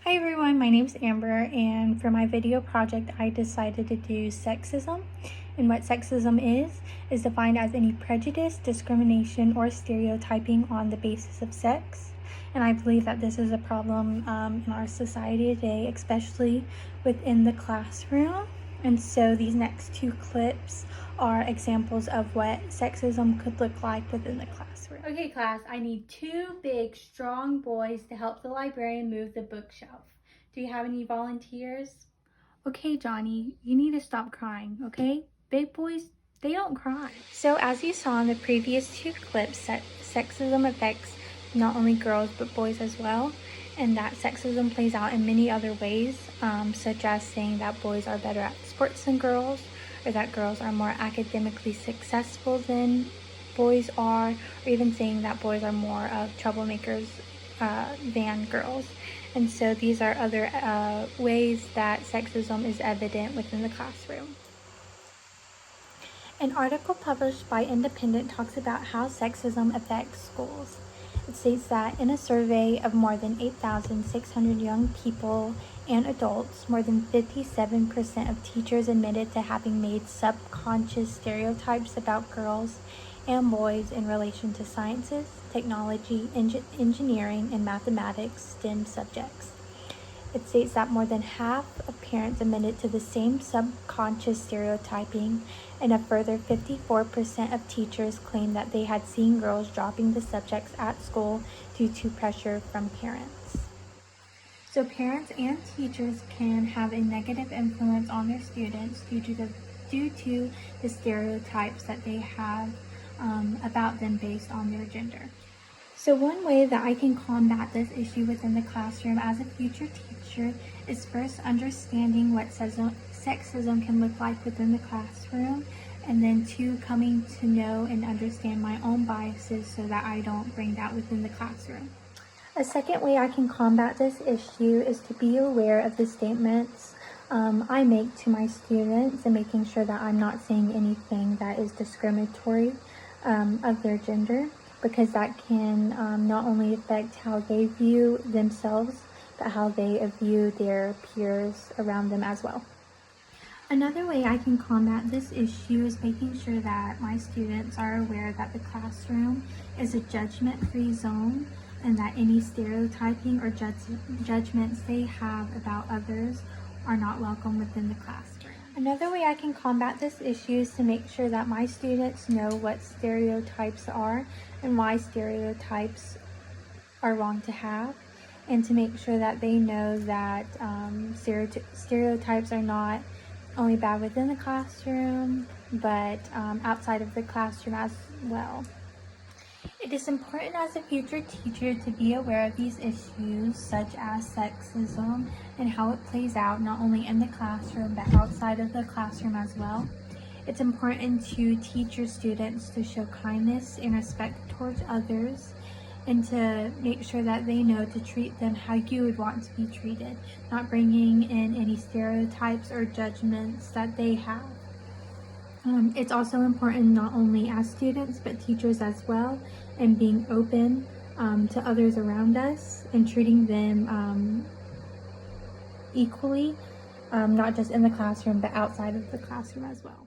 Hi everyone, my name is Amber, and for my video project I decided to do sexism. And what sexism is defined as any prejudice, discrimination, or stereotyping on the basis of sex. And I believe that this is a problem in our society today, especially within the classroom. And so these next two clips are examples of what sexism could look like within the classroom. Okay class, I need two big, strong boys to help the librarian move the bookshelf. Do you have any volunteers? Okay Johnny, you need to stop crying, okay? Big boys, they don't cry. So as you saw in the previous two clips, sexism affects not only girls but boys as well. And that sexism plays out in many other ways, such as saying that boys are better at sports than girls, or that girls are more academically successful than boys are, or even saying that boys are more of troublemakers than girls. And so these are other ways that sexism is evident within the classroom. An article published by Independent talks about how sexism affects schools. It states that in a survey of more than 8,600 young people and adults, more than 57% of teachers admitted to having made subconscious stereotypes about girls and boys in relation to sciences, technology, engineering, and mathematics STEM subjects. It states that more than half of parents admitted to the same subconscious stereotyping, and a further 54% of teachers claimed that they had seen girls dropping the subjects at school due to pressure from parents. So parents and teachers can have a negative influence on their students due to the stereotypes that they have about them based on their gender. So one way that I can combat this issue within the classroom as a future teacher is first understanding what sexism can look like within the classroom, and then two, coming to know and understand my own biases so that I don't bring that within the classroom. A second way I can combat this issue is to be aware of the statements I make to my students, and making sure that I'm not saying anything that is discriminatory of their gender, because that can not only affect how they view themselves, but how they view their peers around them as well. Another way I can combat this issue is making sure that my students are aware that the classroom is a judgment-free zone, and that any stereotyping or judgments they have about others are not welcome within the classroom. Another way I can combat this issue is to make sure that my students know what stereotypes are and why stereotypes are wrong to have, and to make sure that they know that stereotypes are not only bad within the classroom, but outside of the classroom as well. It is important as a future teacher to be aware of these issues, such as sexism, and how it plays out not only in the classroom but outside of the classroom as well. It's important to teach your students to show kindness and respect towards others, and to make sure that they know to treat them how you would want to be treated, not bringing in any stereotypes or judgments that they have. It's also important not only as students but teachers as well, and being open to others around us and treating them equally, not just in the classroom but outside of the classroom as well.